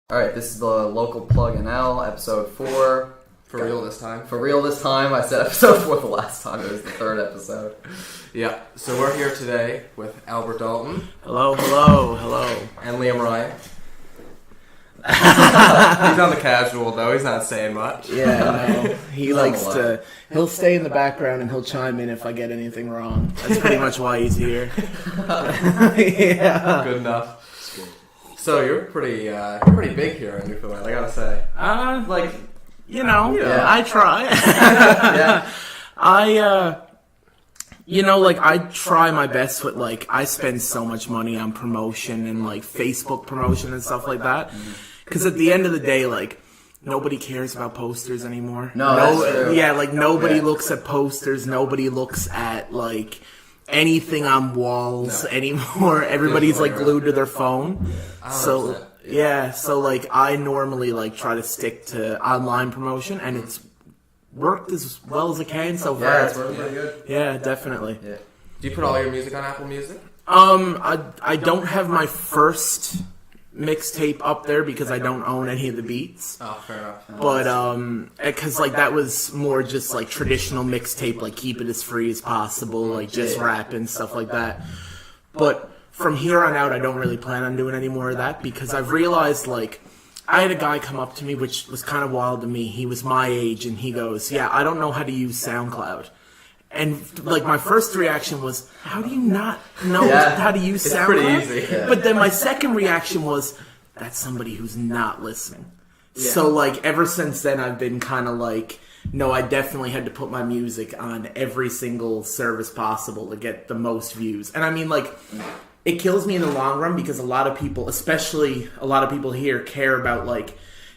All right, this is the local plug and L, episode 4. For real this time. For real this time. I said episode 4 the last time. It was the 3rd episode. Yeah. So we're here today with Albert Dalton. Hello. And Liam Ryan. He's on the casual though. He's not saying much. Yeah, no. He likes to. He'll stay in the background and he'll chime in if I get anything wrong. That's pretty much why he's here. Yeah. Good enough. So you're pretty big here in Newfoundland, I gotta say. I try. Yeah. I try my best with, I spend so much money on promotion and, Facebook promotion and stuff like that. Because at the end of the day, nobody cares about posters anymore. No, that's true. Yeah, nobody looks at posters. Nobody looks at, anything on walls anymore. Everybody's, glued to their phone. So, I normally, try to stick to online promotion, and it's worked as well as it can so far. Yeah, it's working pretty good. Yeah, definitely. Yeah. Do you put all your music on Apple Music? I don't have my first mixtape up there because I don't own any of the beats. Oh, fair enough. But, because, that was more just, traditional mixtape, keep it as free as possible, just rap and stuff like that. But from here on out, I don't really plan on doing any more of that because I've realized, I had a guy come up to me, which was kind of wild to me. He was my age, and he goes, yeah, I don't know how to use SoundCloud. And, my first reaction was, how do you not know how to use SoundCloud? It's pretty easy. Yeah. But then my second reaction was, that's somebody who's not listening. Yeah. So, ever since then, I've been kind of no, I definitely had to put my music on every single service possible to get the most views. And I mean, it kills me in the long run because a lot of people, especially a lot of people here, care about,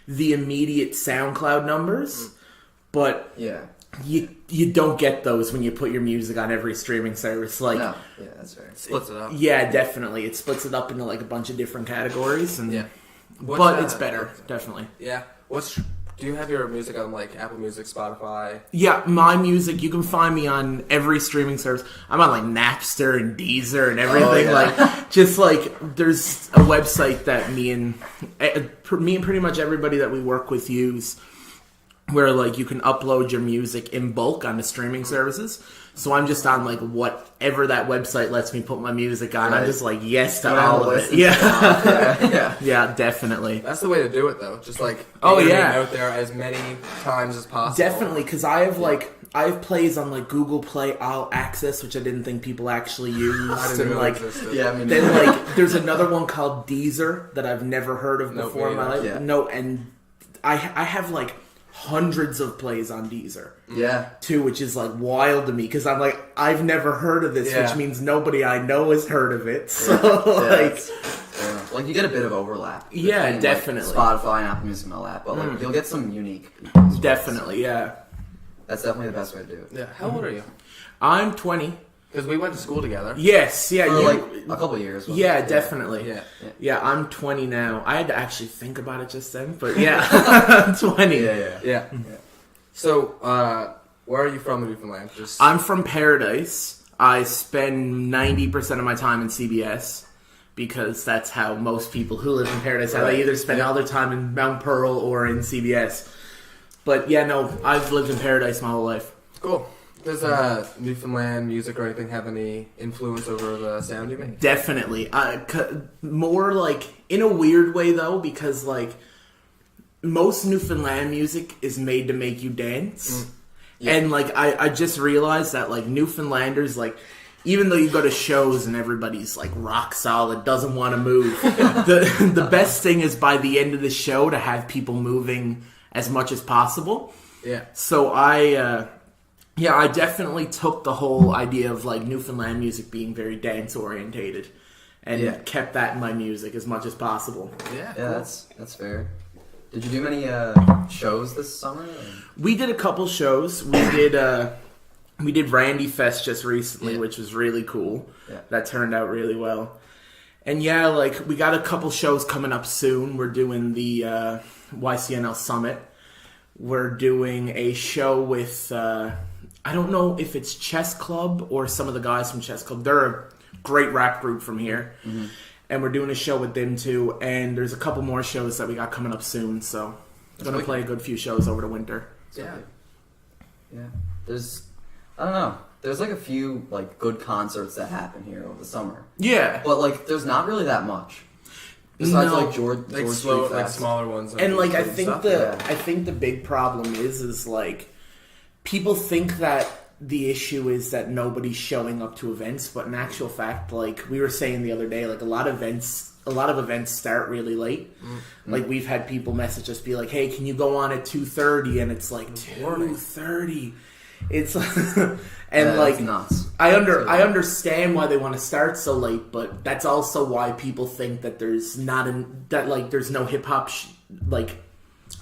the immediate SoundCloud numbers. But Yeah. you don't get those when you put your music on every streaming service. No. Yeah, that's fair. Splits it up. Yeah, definitely. It splits it up into, a bunch of different categories. And, Yeah. But it's better, definitely. Yeah. Do you have your music on Apple Music, Spotify? Yeah, my music, you can find me on every streaming service. I'm on Napster and Deezer and everything. There's a website that me and pretty much everybody that we work with use where you can upload your music in bulk onto streaming services. So I'm just on whatever that website lets me put my music on. Right. I'm just yes to all of it. Yeah. Yeah, definitely. That's the way to do it though. Just out there as many times as possible. Definitely, because I have I have plays on Google Play All Access, which I didn't think people actually used. I didn't know it existed. Yeah, I mean, then there's another one called Deezer that I've never heard of before in my life. Yeah. No, and I have hundreds of plays on Deezer. Yeah. Too, which is wild to me because I'm I've never heard of this, which means nobody I know has heard of it. So you get a bit of overlap. Yeah, between, definitely. Spotify and Apple Music and all that, but you'll get some unique. Definitely, yeah. That's definitely the best way to do it. Yeah. How old are you? I'm 20. Because we went to school together. Yes, yeah. For a couple of years. Yeah, definitely. Yeah. I'm 20 now. I had to actually think about it just then, but yeah, I'm 20. Yeah. So, where are you from in Newfoundland? I'm from Paradise. I spend 90% of my time in CBS because that's how most people who live in Paradise have. They either spend all their time in Mount Pearl or in CBS. But yeah, no, I've lived in Paradise my whole life. Cool. Does Newfoundland music or anything have any influence over the sound you make? Definitely. More in a weird way though, because most Newfoundland music is made to make you dance. Yeah. And I just realized that Newfoundlanders even though you go to shows and everybody's rock solid, doesn't want to move, the best thing is by the end of the show to have people moving as much as possible. Yeah. So I definitely took the whole idea of Newfoundland music being very dance orientated and kept that in my music as much as possible. Yeah, cool. That's fair. Did you do many shows this summer? We did a couple shows. We did Randy Fest just recently, which was really cool. Yeah. That turned out really well. And we got a couple shows coming up soon. We're doing the YCNL Summit. We're doing a show with I don't know if it's Chess Club or some of the guys from Chess Club. They're a great rap group from here. Mm-hmm. and we're doing a show with them too. And there's a couple more shows that we got coming up soon. So I'm gonna play a good few shows over the winter. Yeah. There's, I don't know. There's like a few like good concerts that happen here over the summer. Yeah, but like there's not really that much. Besides like George slow, Street like Fest. smaller ones. And like I think stuff. I think the big problem is like people think that the issue is that nobody's showing up to events, but in actual fact, like we were saying the other day, like a lot of events start really late. Mm-hmm. Like we've had people message us, be like, "Hey, can you go on at 2:30?" And it's like 2:30. It's and like nuts. I understand why they want to start so late, but that's also why people think that there's there's no hip hop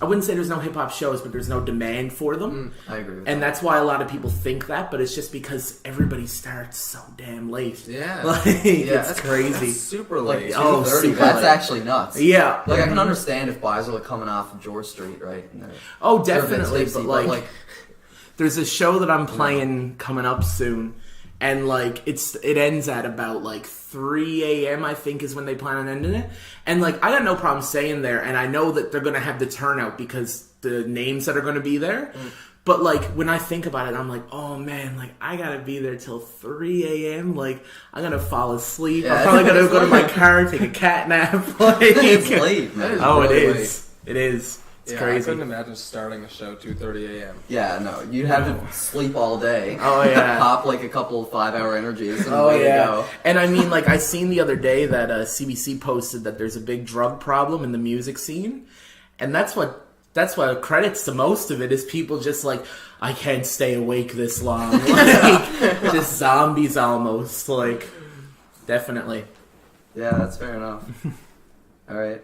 I wouldn't say there's no hip hop shows, but there's no demand for them. I agree with and that. That's why a lot of people think that, but it's just because everybody starts so damn late. Yeah. It's crazy. That's super late. Like, super super that's late. actually nuts. Yeah. Like I can understand if guys are like coming off of George Street, right? And Definitely. tipsy, But like there's a show that I'm playing coming up soon, and like it ends at about like 3 a.m. I think is when they plan on ending it. And like I got no problem staying there, and I know that they're gonna have the turnout because the names that are gonna be there. But like when I think about it, I'm like, oh man, like I gotta be there till 3 a.m. Like I'm gonna fall asleep. Yeah. I'm probably gonna go to my car and take a cat nap. Like, it's late, man. It really is. It is. It's I crazy. couldn't imagine starting a show 2:30 a.m. Yeah, no, you'd have to sleep all day. Oh yeah, pop like a couple 5-hour energies. And way to go. And I mean, like I seen the other day that CBC posted that there's a big drug problem in the music scene, and that's what credits the most of it is people just like I can't stay awake this long, like just zombies almost. Like definitely. Yeah, that's fair enough. All right.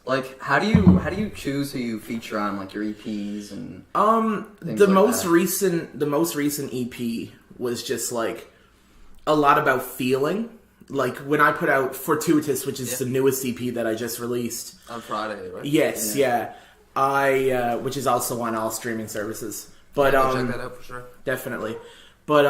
Like, how do you choose who you feature on like your EPs and the most recent EP was just like a lot about feeling. Like when I put out Fortuitous, which is the newest EP that I just released on Friday, right? Yes, yeah. I which is also on all streaming services. But check that out for sure. Definitely. But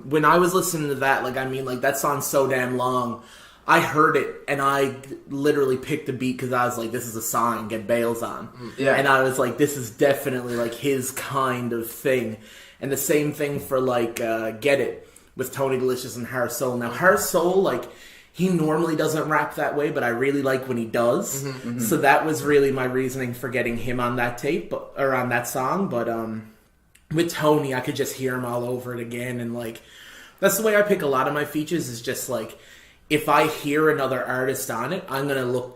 when I was listening to that, like I mean, like that song's so damn long. I heard it and I literally picked the beat because I was like, this is a song Get Bales on. Yeah. And I was like, this is definitely like his kind of thing. And the same thing for like Get It with Tony Delicious and Har Soul. Now Har Soul, like he normally doesn't rap that way, but I really like when he does. So that was really my reasoning for getting him on that tape or on that song. But with Tony, I could just hear him all over it again. And like that's the way I pick a lot of my features is just like, if I hear another artist on it, I'm gonna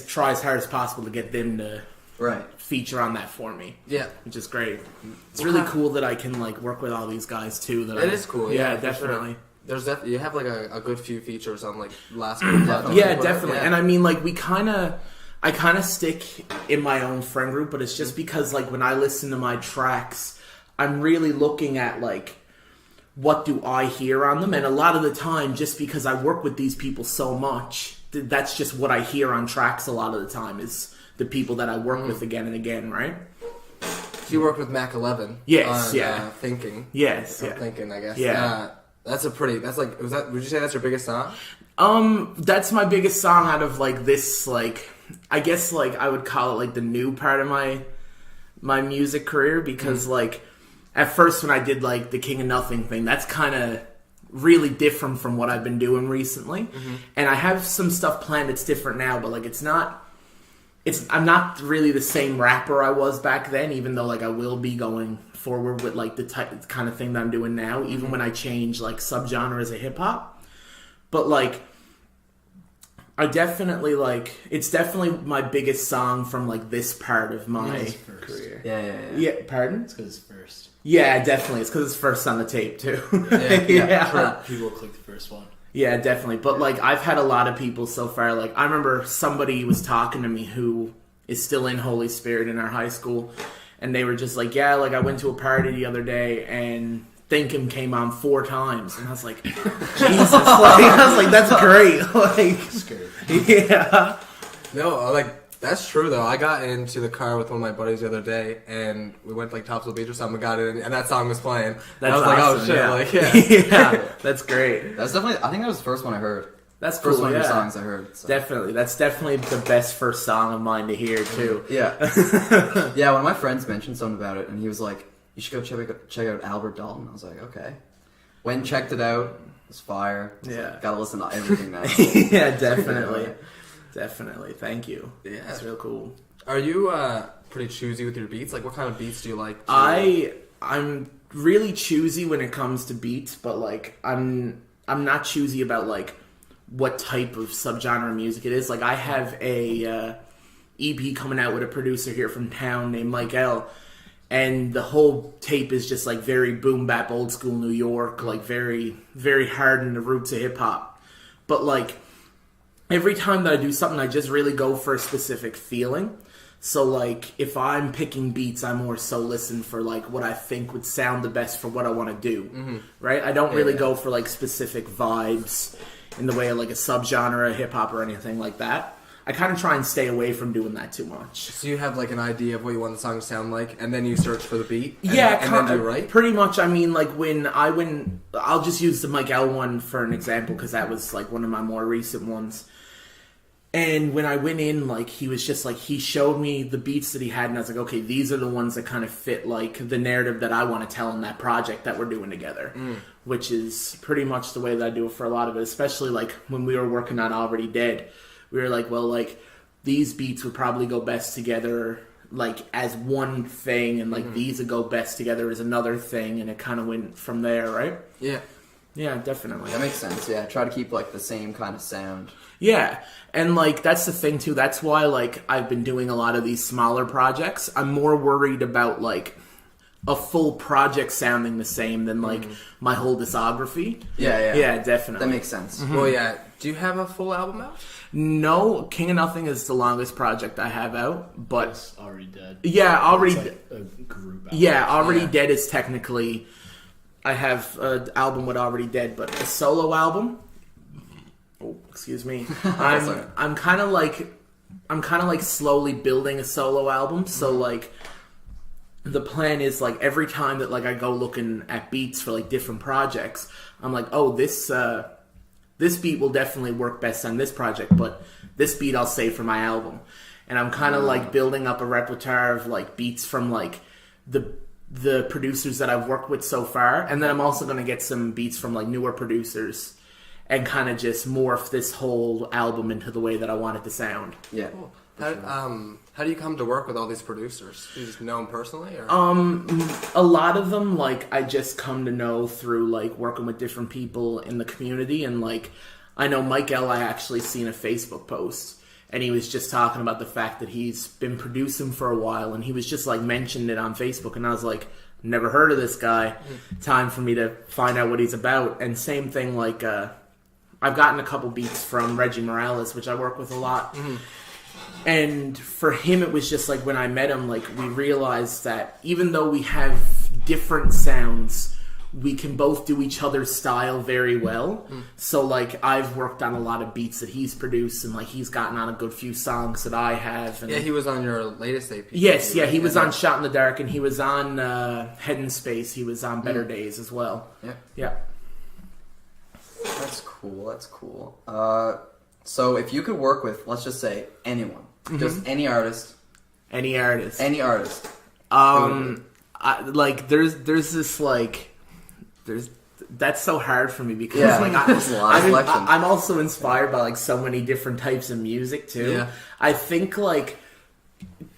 try as hard as possible to get them to feature on that for me. Yeah, which is great. It's really cool that I can like work with all these guys too. It is cool. Yeah, definitely. Sure. You have like a good few features on like last. Yeah, definitely. Yeah. And I mean, like I kind of stick in my own friend group, but it's just because like when I listen to my tracks, I'm really looking at like, what do I hear on them? And a lot of the time, just because I work with these people so much, that's just what I hear on tracks a lot of the time is the people that I work with again and again, right? You worked with Mac 11. Yes, on, Thinking. Yes, Thinking, I guess. Yeah. Would you say that's your biggest song? That's my biggest song out of like this, like, I guess like I would call it like the new part of my music career because like, at first, when I did, like, the King of Nothing thing, that's kind of really different from what I've been doing recently. And I have some stuff planned that's different now, but, like, I'm not really the same rapper I was back then, even though, like, I will be going forward with, like, the kind of thing that I'm doing now, even when I change, like, subgenres of hip-hop. But, like, I definitely, like, it's definitely my biggest song from, like, this part of my career. Yeah, pardon? It's because it's first. Yeah, definitely. It's because it's first on the tape, too. Sure. People click the first one. Yeah, definitely. But, like, I've had a lot of people so far. Like, I remember somebody was talking to me who is still in Holy Spirit in our high school. And they were just like, yeah, like, I went to a party the other day and Thinkin' came on 4 times. And I was like, Jesus. That's great. Like, Scary. Yeah. No, like, that's true, though. I got into the car with one of my buddies the other day, and we went, like, Topsail Beach or something, got in, and that song was playing. That's I was awesome, like, oh, shit, yeah. like, yeah. Yeah, that's great. That's definitely, I think that was the first one I heard. That's cool. First one of your yeah. songs I heard. So. Definitely. That's definitely the best first song of mine to hear, too. Yeah. Yeah, one of my friends mentioned something about it, and he was like, you should go check out Albert Dalton. I was like, okay. Went and checked it out. It was fire. Yeah. Gotta listen to everything now. Yeah, definitely. Definitely. Thank you. Yeah. It's real cool. Are you pretty choosy with your beats? Like, what kind of beats do you like? I'm really choosy when it comes to beats, but like I'm not choosy about like what type of subgenre of music it is. Like I have a EP coming out with a producer here from town named Mike L. And the whole tape is just like very boom bap, old school New York, like very, very hard in the roots of hip hop. But like every time that I do something, I just really go for a specific feeling. So like if I'm picking beats, I more so listen for like what I think would sound the best for what I want to do, right? I don't really go for like specific vibes in the way of like a subgenre of hip hop or anything like that. I kind of try and stay away from doing that too much. So you have like an idea of what you want the song to sound like, and then you search for the beat. And, Yeah, and then do right. Pretty much. I mean, like when I'll just use the Mike L one for an example because that was like one of my more recent ones. And when I went in, like he was just like he showed me the beats that he had, and I was like, okay, these are the ones that kind of fit like the narrative that I want to tell in that project that we're doing together, which is pretty much the way that I do it for a lot of it. Especially like when we were working on Already Dead. We were like, well, like, these beats would probably go best together, like, as one thing, and, like, these would go best together as another thing, and it kind of went from there, right? Yeah. Yeah, definitely. That makes sense, yeah. Try to keep, like, the same kind of sound. Yeah, and, like, that's the thing, too. That's why, like, I've been doing a lot of these smaller projects. I'm more worried about, like, a full project sounding the same than, like, my whole discography. Yeah. Yeah, definitely. That makes sense. Well, yeah. Do you have a full album out? No, King of Nothing is the longest project I have out, but It's Already Dead. yeah, Already It's like a group album. yeah, Already Dead is technically I have an album with Already Dead, but a solo album. Oh, excuse me. I'm kind of like slowly building a solo album, so like the plan is like every time that like I go looking at beats for like different projects, I'm like, oh, this beat will definitely work best on this project, but this beat I'll save for my album. And I'm kind of like building up a repertoire of like beats from like the producers that I've worked with so far, and then I'm also going to get some beats from like newer producers and kind of just morph this whole album into the way that I want it to sound. Yeah. Cool. How do you come to work with all these producers? Do you just know them personally? Or? A lot of them, like, I just come to know through, like, working with different people in the community. And, like, I know Mike L, I actually seen a Facebook post. And he was just talking about the fact that he's been producing for a while. And he was just, like, mentioned it on Facebook. And I was like, never heard of this guy. Time for me to find out what he's about. And same thing, like, I've gotten a couple beats from Reggie Morales, which I work with a lot. And for him, it was just like when I met him, like we realized that even though we have different sounds, we can both do each other's style very well. So like I've worked on a lot of beats that he's produced, and like he's gotten on a good few songs that I have. And Yeah, he was on your latest AP. yes, yeah, he was on Shot in the Dark, and he was on Head in Space. He was on Better Days as well. Yeah. That's cool. So if you could work with, let's just say, anyone, just any artist. There's that's so hard for me because there's a lot of selection. I'm also inspired by like so many different types of music too. Yeah. I think like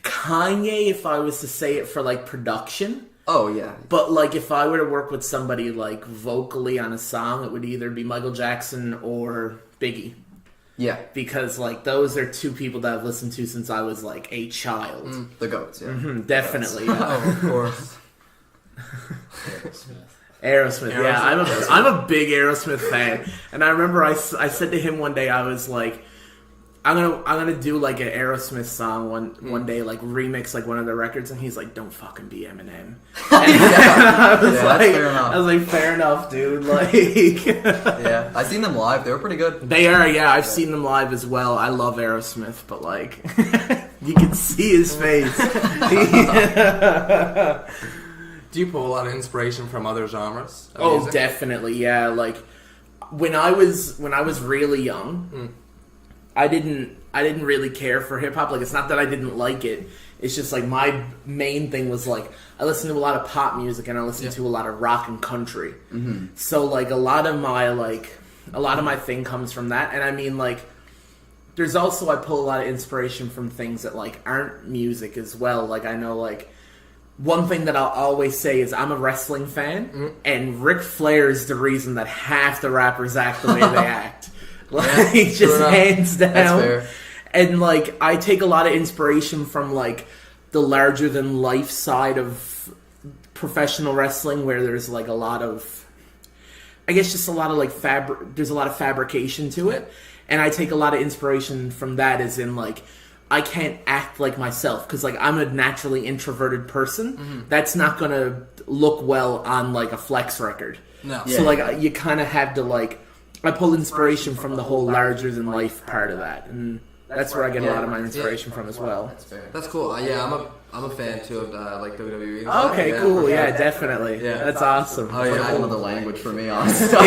Kanye, if I was to say it for like production. Oh yeah. But like if I were to work with somebody like vocally on a song, it would either be Michael Jackson or Biggie. Yeah. Because like those are two people that I've listened to since I was like a child. The goats, yeah. Definitely. Yeah. Oh, of course. Aerosmith, yeah, I'm a big Aerosmith fan, and I remember I said to him one day, I was like, I'm gonna do like an Aerosmith song one day, like remix like one of their records, and he's like, don't fucking be Eminem. I was like, fair enough, dude. Like, yeah, I seen them live; they were pretty good. They are, yeah. I've seen them live as well. I love Aerosmith, but like, you can see his face. Do you pull a lot of inspiration from other genres of Oh, music? definitely, yeah. Like, when I was really young, I didn't really care for hip hop. Like, it's not that I didn't like it. It's just like my main thing was like I listened to a lot of pop music and I listened to a lot of rock and country. Mm-hmm. So like a lot of my thing comes from that. And I mean, like, there's also I pull a lot of inspiration from things that like aren't music as well. Like, I know, like, one thing that I'll always say is I'm a wrestling fan, and Ric Flair is the reason that half the rappers act the way they act. Like, just hands down. That's fair. And, like, I take a lot of inspiration from, like, the larger-than-life side of professional wrestling, where there's, like, a lot of... I guess just a lot of, like, there's a lot of fabrication to it. And I take a lot of inspiration from that, as in, like, I can't act like myself, because, like, I'm a naturally introverted person. Mm-hmm. That's not going to look well on, like, a Flex record. No. So, like, you kind of have to, like... I pull inspiration from the whole larger-than-life part of that, and... That's where I get a lot of my inspiration from as well. That's fair. That's cool. Yeah, I'm a fan too of like WWE. Okay, cool. Yeah, definitely. Yeah, that's awesome. Oh yeah, another language for me, honestly.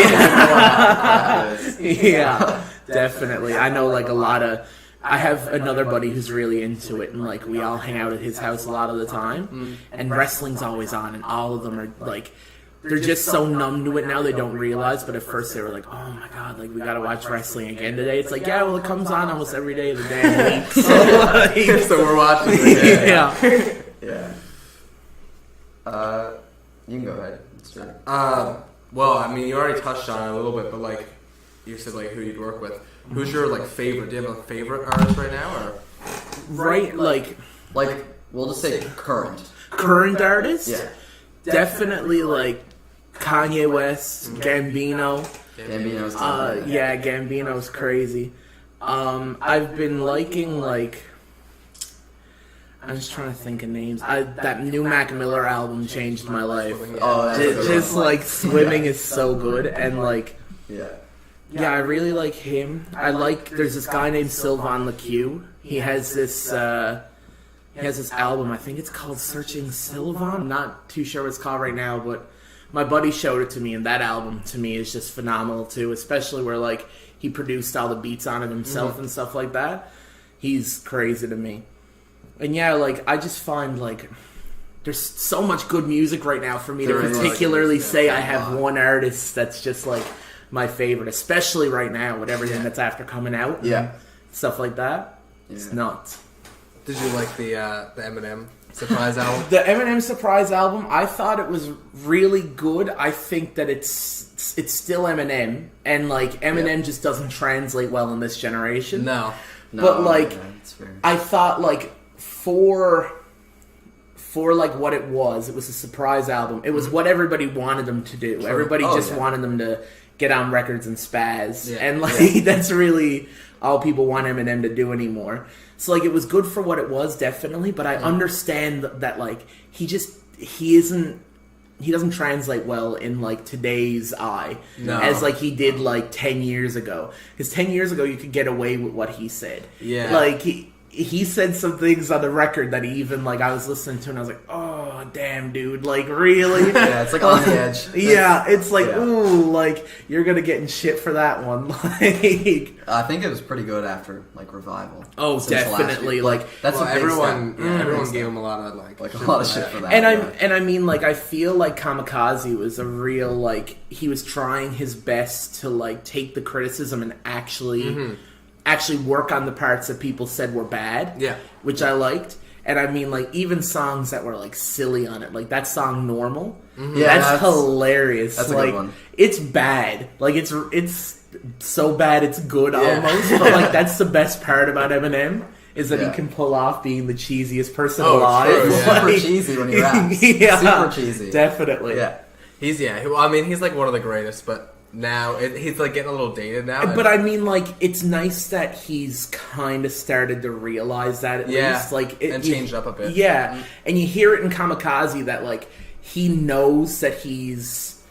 Yeah, definitely. I know like a lot of. I have another buddy who's really into it, and like we all hang out at his house a lot of the time. And wrestling's always on, and all of them are like. They're just so numb to it now they don't realize, but at first they were like, oh my god, like we gotta watch wrestling again today. It's like, yeah, well it comes on almost every day of the damn week. So, like, so we're watching it. Yeah. You can go ahead. Well, I mean you already touched on it a little bit, but like you said like who you'd work with. Who's your like favorite? Do you have a favorite artist right now or right like we'll just say current artist? Yeah. Definitely like Kanye West, Gambino. Gambino's Gambino's crazy. I've been liking like I'm just trying to think of names. That new Mac Miller album changed my life. Oh, just like Swimming is so good, and like yeah, I really like him. There's this guy named Sylvan LeCue. He has this album, I think it's called Searching Sylvan. I'm not too sure what it's called right now, but my buddy showed it to me, and that album to me is just phenomenal too, especially where like he produced all the beats on it himself and stuff like that. He's crazy to me. And yeah, like I just find like there's so much good music right now for me to particularly say I have one artist that's just like my favorite, especially right now with everything that's after coming out. Yeah. Stuff like that. It's nuts. Did you like the Eminem surprise album? The Eminem surprise album, I thought it was really good. I think that it's still Eminem, and like Eminem just doesn't translate well in this generation. No, but like I thought like for like what it was a surprise album. It was what everybody wanted them to do. True. Everybody wanted them to get on records and spaz, and like that's really all people want Eminem to do anymore. So, like, it was good for what it was, definitely, but I understand that, like, he doesn't translate well in, like, today's eye as, like, he did, like, 10 years ago. Because 10 years ago, you could get away with what he said. Yeah. Like, he said some things on the record that he even, like, I was listening to, and I was like, oh, damn, dude, like, really? Yeah, it's, like, on the edge. It's like, ooh, like, you're gonna get in shit for that one. Like, I think it was pretty good after, like, Revival. Oh, definitely. Like, that's what everyone gave him a lot of, like a lot of shit for that. And I mean, like, I feel like Kamikaze was a real, like, he was trying his best to, like, take the criticism and actually work on the parts that people said were bad. Yeah. Which I liked. And I mean, like, even songs that were, like, silly on it. Like, that song, Normal. Mm-hmm. Yeah, that's hilarious. That's like, a good one. It's bad. Like, it's so bad it's good almost. But, like, that's the best part about Eminem. Is that he can pull off being the cheesiest person alive. True. He's super cheesy when he raps. Super cheesy. Definitely. Yeah. He's like one of the greatest, but... Now he's like getting a little dated now, but I mean, like it's nice that he's kind of started to realize that at least, like, and changed up a bit. Yeah, and you hear it in Kamikaze that like he knows that he's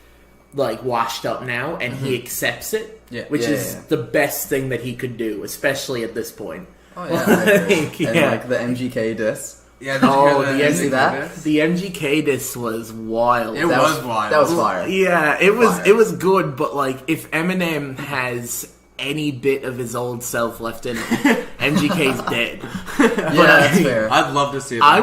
like washed up now, and he accepts it, which is the best thing that he could do, especially at this point. Oh yeah, and like the MGK diss. Yeah. Oh, did the you hear see that? The MGK disc was wild. It was wild. That was fire. Yeah, it was. Fire. It was good, but like, if Eminem has any bit of his old self left in him, MGK's dead. Yeah, that's fair. I'd love to see it. I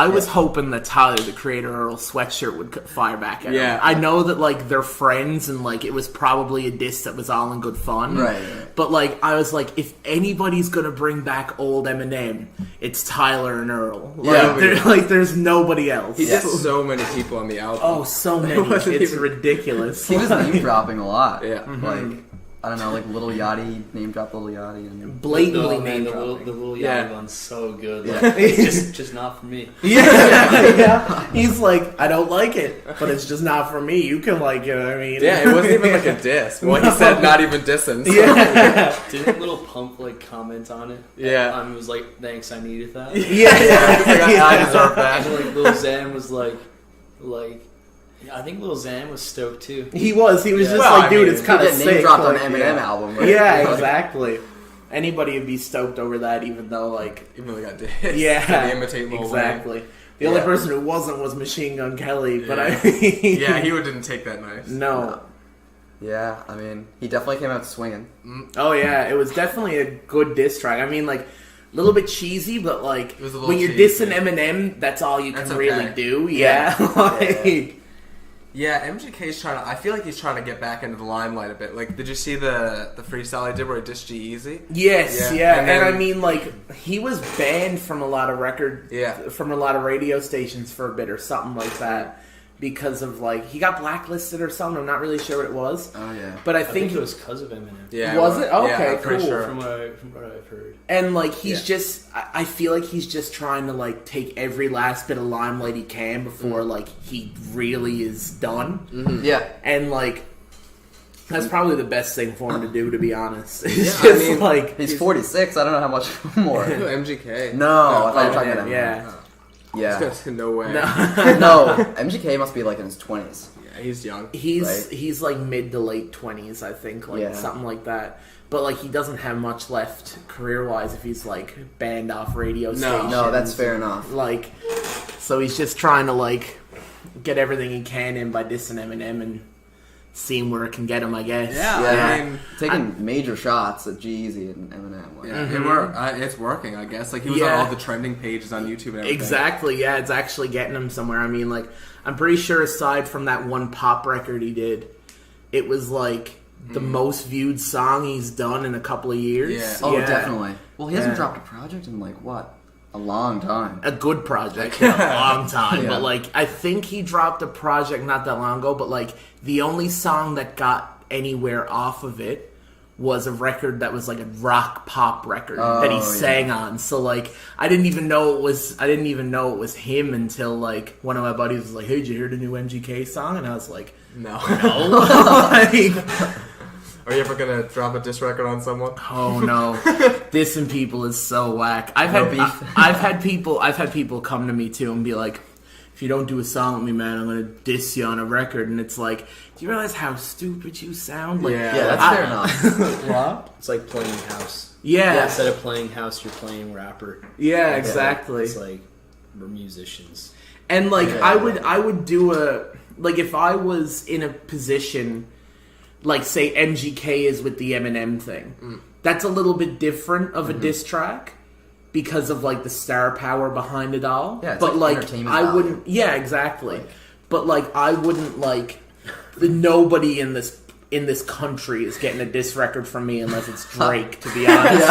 was hoping that Tyler, the Creator Earl sweatshirt would fire back at him. I know that like they're friends and like it was probably a diss that was all in good fun. Right. But like I was like, if anybody's gonna bring back old Eminem, it's Tyler and Earl. Like, there's nobody else. He did so many people on the album. Oh, so many. It's ridiculous. He was name dropping a lot. Yeah. Like, I don't know, like Lil Yachty, name drop Lil Yachty. And Blatantly the name little dropping. Yachty one's so good. Yeah. Like, it's just not for me. Yeah. He's like, I don't like it, but it's just not for me. You can like it, I mean. Yeah, it wasn't even like a diss. Well, he said not even dissing. So. Yeah. Didn't Little Pump like comment on it? Yeah. He was like, "Thanks, I needed that." Yeah. I deserve that. And like Lil Xan was like, I think Lil Xan was stoked too. He was just Well, like, dude, I mean, it's kind of He sick. name dropped on like, Eminem album, right? Yeah, Like, exactly. Anybody would be stoked over that, even though, like, Even though they got dissed. yeah, They imitate Lil Wayne. exactly. The only person who wasn't was Machine Gun Kelly, but Yeah. I mean, Yeah, he didn't take that nice. no. Yeah, I mean, he definitely came out swinging. Oh yeah, it was definitely a good diss track. I mean, like, a little bit cheesy, but like, was a little when you're cheesy. dissing Eminem, that's all you can That's really okay. do. Yeah, like. Yeah, MGK's trying to. I feel like he's trying to get back into the limelight a bit. Like, did you see the freestyle he did where he dissed G-Eazy? Yes, Yeah. yeah, And and, then- I mean, like, he was banned from a lot of from a lot of radio stations for a bit or something like that because of like he got blacklisted or something. I'm not really sure what it was, Oh, yeah. but I I think think it was because of Eminem. Yeah, Was it? Okay, yeah, I'm pretty cool. Sure. From what I've heard. and like he's Yeah. just I feel like he's just trying to like take every last bit of limelight he can before like he really is done, Yeah. and like. That's probably the best thing for him to do, to be honest. It's Yeah, I just mean, like He's 46, I don't know how much more. Who, MGK? No, I thought you were talking about Eminem, Eminem. yeah. Yeah. No way. No, MGK must be like in his 20s. Yeah, he's young. He's like mid to late 20s, I think, like Yeah. something like that. But like he doesn't have much left career wise if he's like banned off radio stations. No, that's fair enough. Like, so he's just trying to like get everything he can in by dissing Eminem and seeing where it can get him, I guess. Yeah, Yeah, I mean, taking major shots at G-Eazy and Eminem. Like, yeah, it's working, I guess. Like, he was on Yeah. all the trending pages on YouTube and everything. Exactly, yeah, it's actually getting him somewhere. I mean, like, I'm pretty sure aside from that one pop record he did, it was like the most viewed song he's done in a couple of years. Yeah. Oh, definitely. Well, he hasn't Yeah. dropped a project in like what? A long time. A good project for a long time. Yeah. But like I think he dropped a project not that long ago, but like the only song that got anywhere off of it was a record that was like a rock pop record that he sang on. So like I didn't even know it was him until like one of my buddies was like, "Hey, did you hear the new MGK song?" And I was like, No. like, Are you ever gonna drop a diss record on someone? oh no, dissing people is so whack. I've No had beef. I've had people come to me too and be like, if you don't do a song with me, man, I'm gonna diss you on a record. And it's like, do you realize how stupid you sound? Like, Yeah. Yeah, that's fair enough. What? It's like playing house. Yeah, Instead of playing house, you're playing rapper. yeah, exactly. It's like we're musicians. And like Yeah. I would do a like if I was in a position like say MGK is with the Eminem thing. That's a little bit different of a diss track because of like the star power behind it all. Yeah, it's but like like entertainment I value. wouldn't exactly. But like I wouldn't like nobody in this country is getting a diss record from me unless it's Drake, to be honest.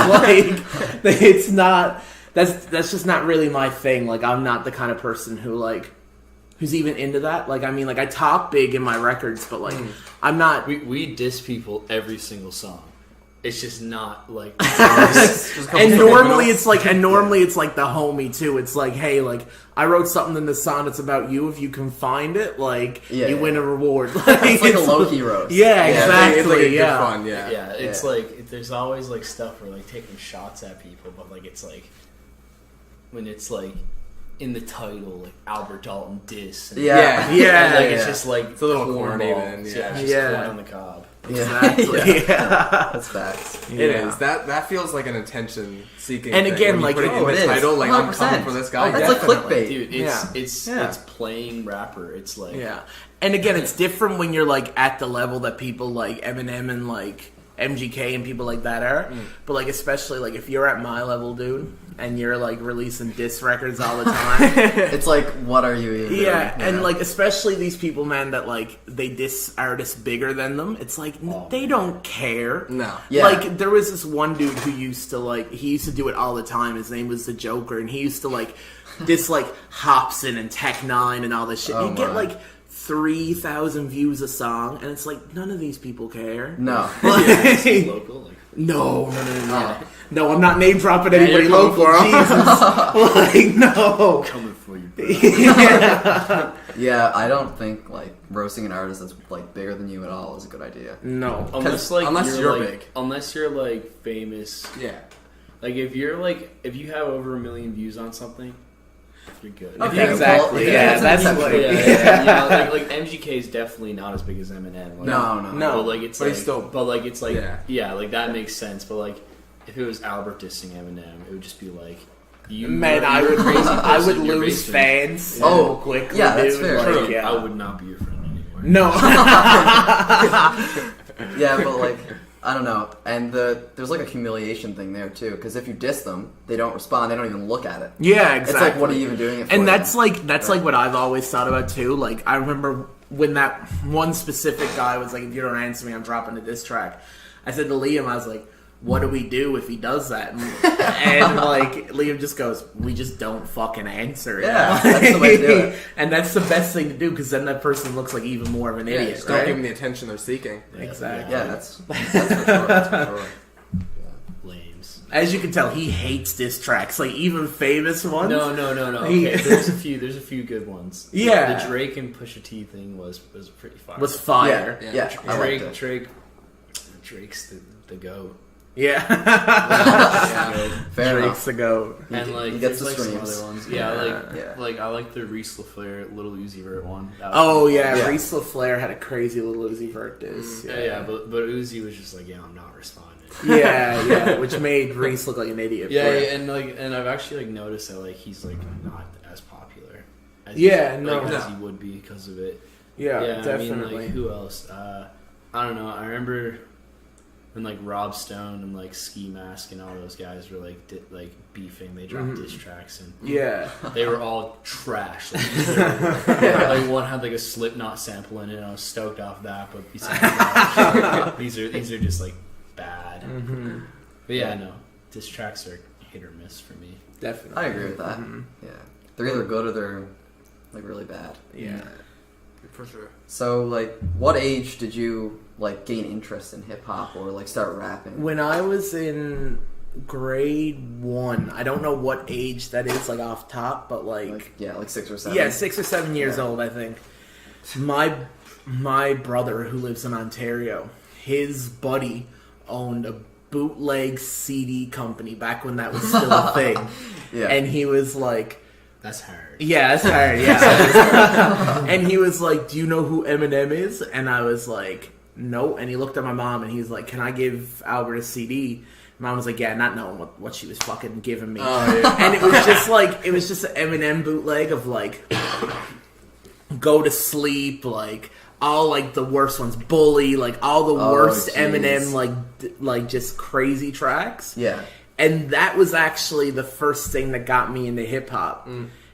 Like it's not that's just not really my thing. Like I'm not the kind of person who's even into that. Like I mean like I talk big in my records, but like I'm not We diss people every single song. It's just not like and normally it's like the homie too. It's like, hey, like I wrote something in the song that's about you. If you can find it, like Yeah, you yeah. win a reward. It's like a low-key roast. Yeah, It's exactly. like a good yeah. fun, yeah. yeah, it's Yeah. like there's always like stuff where like taking shots at people, but like it's like when it's like in the title, like Albert Dalton diss. And, Yeah. and, like it's just like It's a little cornball. corny then, It's yeah. just Yeah. corn on the cob. Exactly. Yeah. That's facts. It is. That feels like an attention seeking. And thing. again, When you like, put it in it the is. title, like I'm 100%. coming for this guy. That's like Definitely. clickbait. Dude, it's playing rapper. It's like Yeah. And again, it's different when you're like at the level that people like Eminem and like MGK and people like that are. But like especially like if you're at my level, dude, and you're like releasing diss records all the time. It's like, what are you even Yeah, doing? and like especially these people, man, that like they diss artists bigger than them. It's like they don't care. No. Yeah. Like there was this one dude who used to like he used to do it all the time. His name was the Joker, and he used to like diss like Hobson and Tech Nine and all this shit. Oh, He'd get my. like 3,000 views a song, and it's like none of these people care. No. Is he Like, local. Like, no. No, I'm not name dropping anybody you're coming local. for 'em. Jesus, like no. coming for you, bro. Yeah, I don't think like roasting an artist that's like bigger than you at all is a good idea. No. Unless like unless you're like, big. unless you're like famous. Yeah. Like if you're like if you have over 1 million views on something, you're good. Okay, Exactly. well, Yeah, that's that's an what. exception. Yeah. Like MGK is definitely not as big as Eminem. Like, No. No. But like it's But like, he's still- but like it's like Yeah. yeah, like that makes sense. But like if it was Albert dissing Eminem, it would just be like you. Man, you're I a would crazy I would person, you're lose racist. fans so Oh, quickly. yeah, that's dude. fair. Like, True. yeah. I would not be your friend anymore. No. Yeah, but like I don't know, and there's like a humiliation thing there too, because if you diss them, they don't respond, they don't even look at it. Yeah, exactly. It's like, what are you even doing it for? And that's then? like what I've always thought about too. Like I remember when that one specific guy was like, "If you don't answer me, I'm dropping a diss track." I said to Liam, I was like, "What do we do if he does that?" And like Liam just goes, "We just don't fucking answer it." Yeah, that's the way to do it. And that's the best thing to do because then that person looks like even more of an idiot. Just right? don't give them the attention they're seeking. Exactly. Yeah, that's for sure. That's for sure. Lames. As you can tell, he hates diss tracks, like even famous ones. No. He- Okay, there's a few good ones. Yeah. The Drake and Pusha T thing was pretty fire. Was fire. Yeah, I liked it. Drake's the goat. Yeah. Fair Drake's enough. the goat. And like he gets there's the like some streams. other ones. Yeah, Yeah. like I like the Reese LaFleur Little Uzi Vert one. That was Oh pretty yeah, Yeah. Reese LaFleur had a crazy little Uzi Vert diss. fun. Yeah, but Uzi was just like, yeah, I'm not responding. yeah, which made Reese look like an idiot. Yeah, but- and I've actually like noticed that like he's like not as popular. As Yeah, he, no. like, as he would be because of it. yeah, I mean, definitely. like who else? I don't know. I remember when like Rob Stone and like Ski Mask and all those guys were like like beefing. They dropped diss tracks and yeah, they were all trash. Like one had like a Slipknot sample in it. And I was stoked off that, but besides that, these are just like bad. But yeah, no, diss tracks are hit or miss for me. definitely. I agree with that. Yeah, they're either good or they're like really bad. Yeah. For sure. So, like, what age did you like gain interest in hip hop or like start rapping? When I was in grade 1, I don't know what age that is, like off top, but like yeah, like 6 or 7. yeah, 6 or 7 years Yeah. old, I think. My brother who lives in Ontario, his buddy owned a bootleg CD company back when that was still a thing. Yeah. And he was like, That's hard. yeah, that's hard, yeah. And he was like, do you know who Eminem is? And I was like, no. And he looked at my mom and he was like, can I give Albert a CD? Mom was like, yeah, not knowing what she was fucking giving me. Oh, yeah. And it was just like, it was just an Eminem bootleg of like, Go to Sleep, like, all like the worst ones, Bully, like all the Oh, worst jeez. Eminem, like just crazy tracks. Yeah. And that was actually the first thing that got me into hip hop.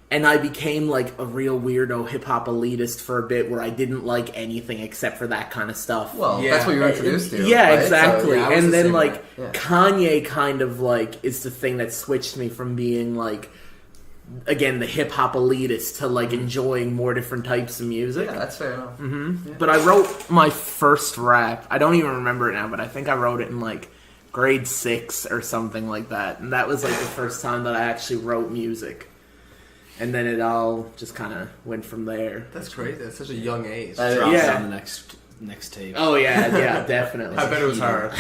And I became like a real weirdo hip hop elitist for a bit where I didn't like anything except for that kind of stuff. Well, Yeah. that's what you were introduced to. Yeah, right? exactly. So, yeah, I was And the then same like way. Yeah. Kanye kind of like is the thing that switched me from being like again the hip hop elitist to like enjoying more different types of music. Yeah, that's fair enough. But I wrote my first rap. I don't even remember it now, but I think I wrote it in like grade 6 or something like that. And that was like the first time that I actually wrote music. And then it all just kind of went from there. That's crazy. That's such a young age. That is- Drops Yeah. on the next tape. Oh yeah, definitely. I bet it was hard.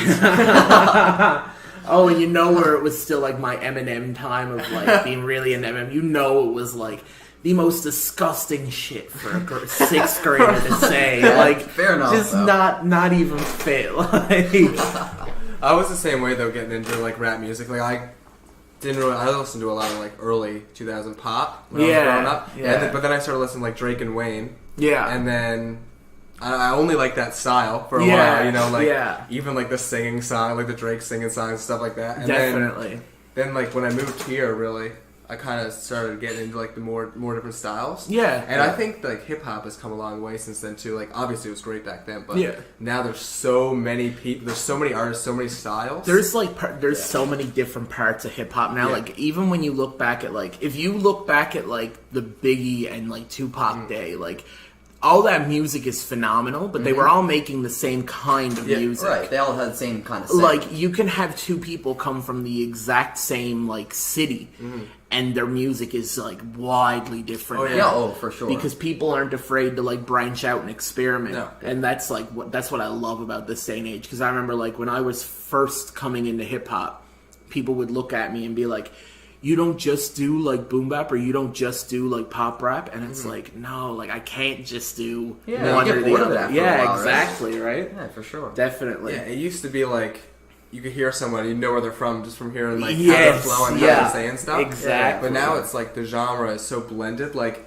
Oh, and you know where it was still like my Eminem time of like being really into Eminem. You know it was like the most disgusting shit for a sixth grader to say. Like, fair enough. Just though. not even fit. Like, I was the same way though, getting into like rap music. Like I listened to a lot of like early 2000 pop when I was growing up. Yeah. But then I started listening to like Drake and Wayne. Yeah. And then I only liked that style for a while, you know, like even like the singing song, like the Drake singing songs and stuff like that. And Definitely. Then like when I moved here, really, I kind of started getting into like the more different styles. Yeah. And I think like hip hop has come a long way since then too. Like obviously it was great back then, but Yeah. now there's so many people, there's so many artists, so many styles. There's like there's so many different parts of hip hop now. Yeah. Like even when you look back at like if you look back at like the Biggie and like Tupac day, like all that music is phenomenal, but they were all making the same kind of music. Right, they all had the same kind of sound. Like you can have two people come from the exact same like city, and their music is like widely different. Oh, now. yeah, oh, for sure. Because people aren't afraid to like branch out and experiment, No. and that's like that's what I love about this day and age. Because I remember like when I was first coming into hip hop, people would look at me and be like, "You don't just do like boom bap, or you don't just do like pop rap," and it's like, no, like I can't just do Yeah, one you get or the bored of other. that for a Yeah, while, right? exactly, right? Yeah, for sure. Definitely. Yeah, it used to be like you could hear someone, you know where they're from just from hearing like how Yes, they're flowing, how yeah, they're saying stuff. exactly. But now it's like the genre is so blended. Like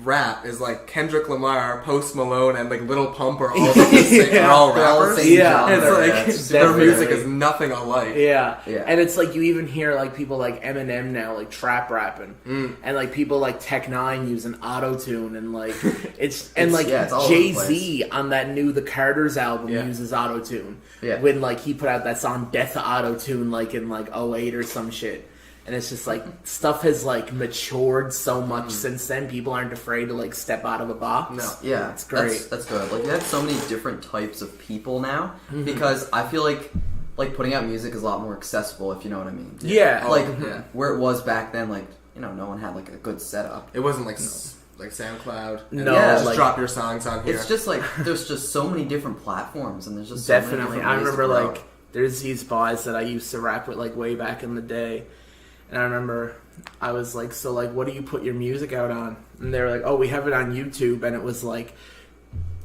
rap is like Kendrick Lamar, Post Malone, and like Lil Pump are all the same. They're all They're all the rappers. same Yeah, genre, It's like yeah. their Definitely. music is nothing alike. Yeah. Yeah. And it's like you even hear like people like Eminem now like trap rapping, and like people like Tech Nine using auto tune, and like it's and like yeah, it's all over the Jay-Z on that new The Carters album Yeah. uses auto tune. Yeah. When like he put out that song Death of Auto Tune like in like '08 or some shit. And it's just like stuff has like matured so much since then. People aren't afraid to like step out of a box. No. Yeah, It's great. That's good. Like you have so many different types of people now because I feel like putting out music is a lot more accessible, if you know what I mean. Yeah. Like yeah. where it was back then, like no one had like a good setup. It wasn't like like SoundCloud. And No, just like- drop your songs on here. It's just like there's just so many different platforms, and there's just so many Definitely. different I ways to remember grow. like there's these boys that I used to rap with like way back in the day. And I remember I was like, so like what do you put your music out on? And they were like, oh, we have it on YouTube, and it was like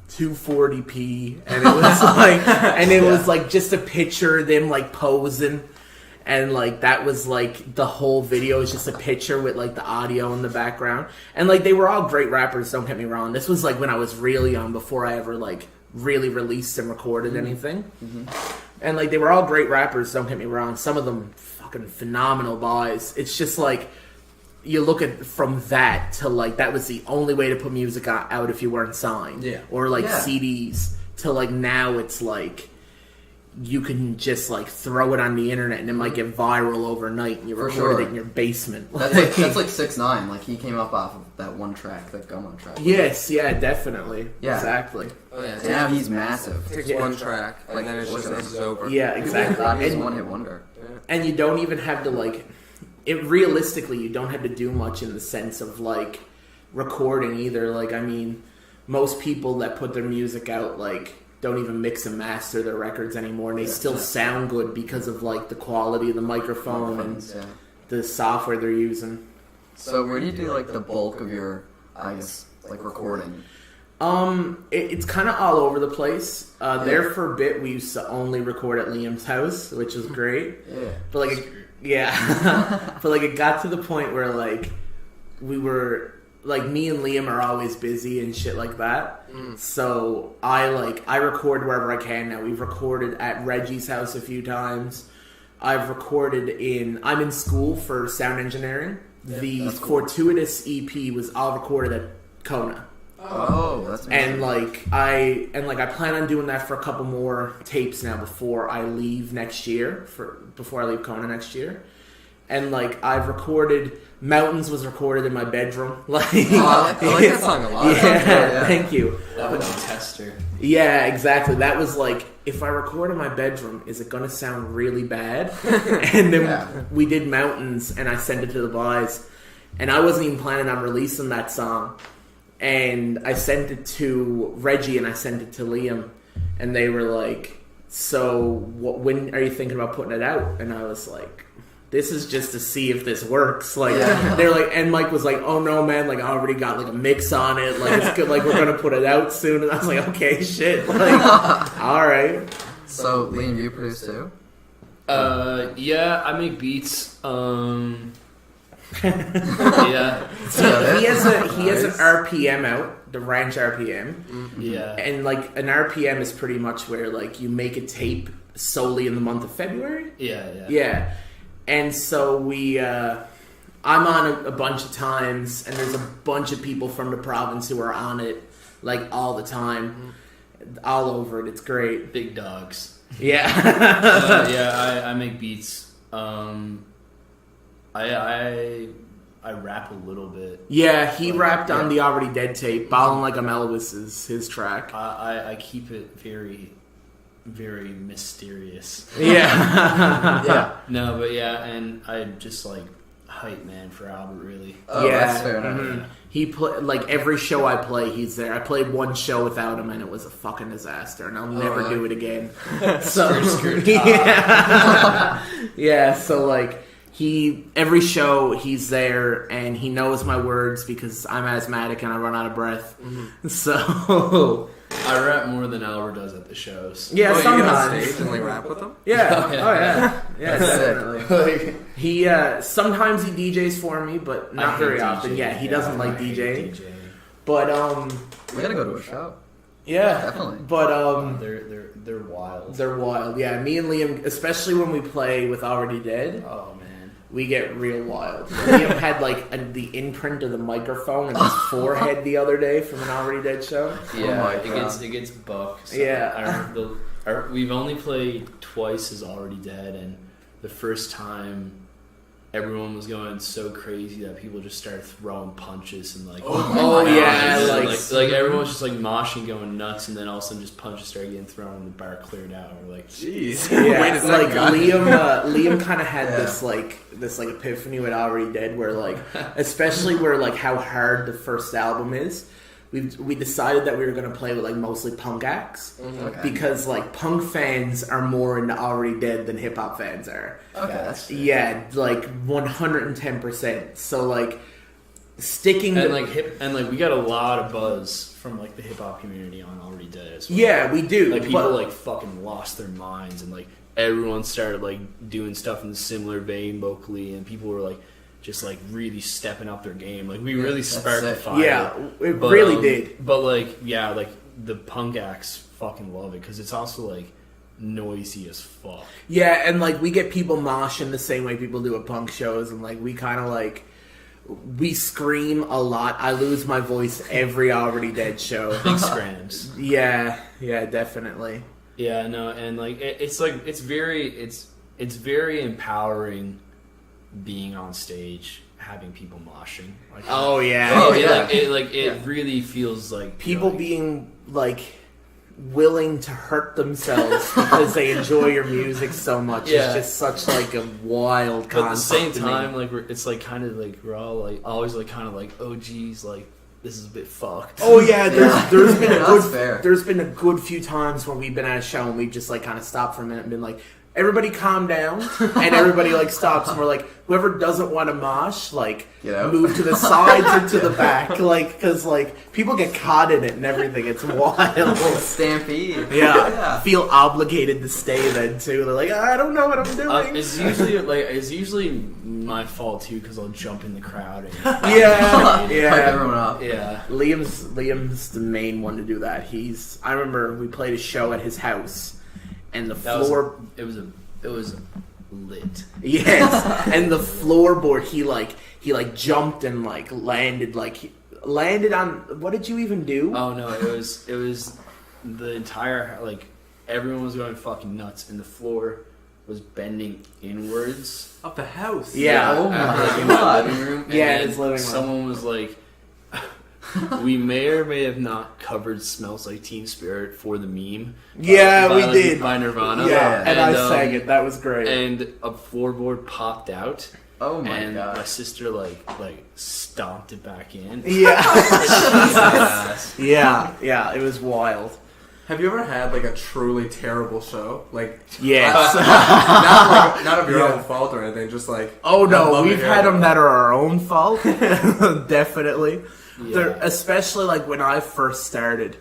240p, and it was like and it was like just a picture of them like posing, and like that was like the whole video is just a picture with like the audio in the background. And like they were all great rappers, don't get me wrong. This was like when I was really young, before I ever like really released and recorded anything. And like they were all great rappers, don't get me wrong. Some of them fucking phenomenal boys. It's just like you look at from that to like that was the only way to put music out if you weren't signed. Yeah. Or like Yeah. CDs to like now it's like you can just like throw it on the internet and it might get viral overnight, and you For record sure. it in your basement. That's like 6ix9ine. Like he came up off of that one track, that Gummo track. Yes, yeah, definitely. Yeah. Exactly. oh, yeah, And now he's massive. it takes Yeah. one track, and then it's just this is over. Yeah, exactly. He's a And- one-hit wonder. And you don't even have to like it realistically you don't have to do much in the sense of like recording either. Like I mean, most people that put their music out like don't even mix and master their records anymore, and they still sound good because of like the quality of the microphone and Yeah. the software they're using. So where do you do like the bulk of your, I guess, like recording? It's kind of all over the place. There for a bit, we used to only record at Liam's house, which was great. Yeah. But like, yeah, but like it got to the point where like we were like me and Liam are always busy and shit like that. So I record wherever I can now. We've recorded at Reggie's house a few times. I'm in school for sound engineering. The that's cool. Fortuitous EP was all recorded at Kona. Oh, that's And amazing. I plan on doing that for a couple more tapes now before I leave next year. Before I leave Kona next year, and like I've recorded Mountains was recorded in my bedroom. Like I like that song a lot. Yeah, thank you. That was a tester. Yeah, exactly. That was like, if I record in my bedroom, is it gonna sound really bad? And then Yeah. we did Mountains, and I sent it to the boys, and I wasn't even planning on releasing that song. And I sent it to Reggie and I sent it to Liam, and they were like, so when are you thinking about putting it out? And I was like, this is just to see if this works. Like, they're like, and Mike was like, oh no, man, like I already got like a mix on it. Like it's good. Like we're gonna put it out soon. And I was like, okay, shit. Like, all right. So Liam, you produce too? Yeah, I make beats. Yeah. So he has an RPM out, the Ranch RPM. Yeah. And like an RPM is pretty much where like you make a tape solely in the month of February. Yeah. And so I'm on a bunch of times, and there's a bunch of people from the province who are on it like all the time, all over it. It's great. Big dogs. Yeah. Yeah, I make beats. I rap a little bit. Yeah, he rapped on the Already Dead tape. Ballin' Like I'm Elvis is his track. I keep it very, very mysterious. Yeah. Yeah. No, but yeah, and I just like hype man for Albert, really. Oh, that's fair enough. Mhm. He like every show I play, he's there. I played one show without him, and it was a fucking disaster, and I'll never do it again. So yeah, so like every show he's there, and he knows my words because I'm asthmatic and I run out of breath. So I rap more than Albert does at the shows. yeah, You get on sometimes. stage and like rap with them? Yeah. Oh, yeah. Oh yeah. Yeah, That's definitely. He sometimes he DJs for me, but I not hate very DJing. often. Yeah, he doesn't like I hate DJing. But We gotta go to a show. yeah, Definitely. But They're wild. they're wild. Yeah, me and Liam, especially when we play with Already Dead, Oh man. we get real wild. Liam had like the imprint of the microphone in his forehead the other day from an Already Dead show. Yeah, my it gets buck. So Yeah. we've only played twice as Already Dead, and the first time everyone was going so crazy that people just started throwing punches and like Oh, yeah, like everyone was just like moshing, going nuts, and then all of a sudden just punches started getting thrown and the bar cleared out. We're like, Jeez. Yeah, Wait a second, like guys. Liam kind of had Yeah. this epiphany with Already Dead, where like, especially where like how hard the first album is. We decided that we were going to play with like mostly punk acts Okay. because like punk fans are more into Already Dead than hip hop fans are. Okay, that's Yeah, like 110%. So like sticking and to like we got a lot of buzz from like the hip hop community on Already Dead as well. yeah, we do. Like people but, like fucking lost their minds, and like everyone started like doing stuff in a similar vein vocally, and people were like just like really stepping up their game. Like we really that's sparked the sick. fire. yeah, it But, really did. But like yeah, like the punk acts fucking love it because it's also like noisy as fuck. Yeah, and like we get people moshing the same way people do at punk shows, and like we kind of like we scream a lot. I lose my voice every Already Dead show. Big scrams. Yeah, definitely. Yeah, no, and like it's very empowering being on stage, having people moshing. Like, Oh yeah, Oh, yeah. it really feels like people like, being like willing to hurt themselves because they enjoy your music so much. Yeah. It's just such like a wild But at the same concept to me. time, like it's like kind of like we're all like always like kind of like, oh geez, like this is a bit fucked. Oh yeah, there's been a That's good fair. there's been a good few times when we've been at a show and we've just like kind of stopped for a minute and been like, everybody calm down, and everybody like stops and we're like, whoever doesn't want to mosh, like Get out. move to the sides and to the back, like because like people get caught in it and everything. It's wild. Stampede. Yeah, feel obligated to stay then too. They're like, I don't know what I'm doing. It's usually my fault too because I'll jump in the crowd and yeah, Hype yeah. everyone up. yeah. Liam's the main one to do that. I remember we played a show at his house, and the floor. It was lit. Yes, and the floorboard. He jumped and landed on. What did you even do? Oh no, it was the entire like everyone was going fucking nuts and the floor was bending inwards. Up the house. Yeah. Oh my Like in God. my living room. And Yeah, then his living room. someone was like, we may or may have not covered "Smells Like Teen Spirit" for the meme. Yeah, we like, did. by Nirvana. Yeah, and I um, sang it. That was great. And a floorboard popped out. Oh my and my god. sister like stomped it back in. Yeah, Yes. yeah. It was wild. Have you ever had like a truly terrible show? Like, Yes. not of your own fault or anything. Just like, Oh I'd no, love to we've hear had about them that are our own fault. Definitely. Yeah. Especially like when I first started.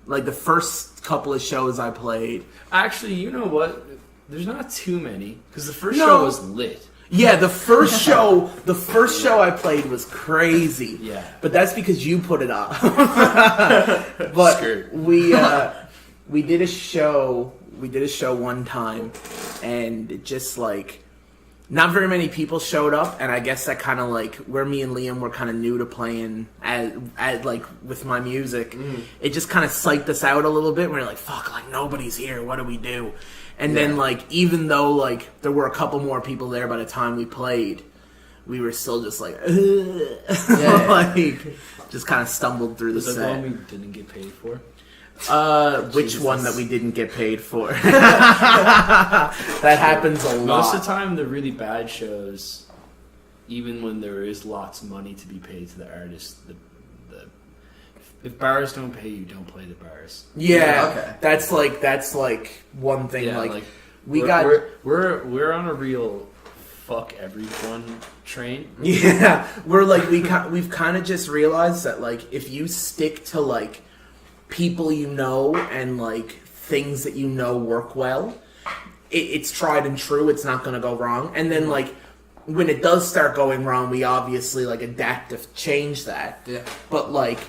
Like the first couple of shows I played. Actually, you know what? There's not too many because the first No. show was lit. Yeah, the first show I played was crazy. Yeah. But that's because you put it on. But Skirt. we did a show one time, and it just like not very many people showed up, and I guess that kind of like where me and Liam were kind of new to playing at like with my music, it just kind of psyched us out a little bit. We're like, fuck, like nobody's here. What do we do? And then like even though like there were a couple more people there by the time we played, we were still just like, like just kind of stumbled through the Was that the one set. we didn't get paid for? Which one that we didn't get paid for? That happens a lot. Most of the time, the really bad shows, even when there is lots of money to be paid to the artist, if bars don't pay you, don't play the bars. Yeah, Okay. that's like one thing. Yeah, like like, we we're, got. we're on a real fuck everyone train. Yeah, we're like we've kind of just realized that like if you stick to like people you know and like things that you know work well, it's tried and true. It's not going to go wrong. And then like when it does start going wrong, we obviously like adapt to change that. Yeah. But like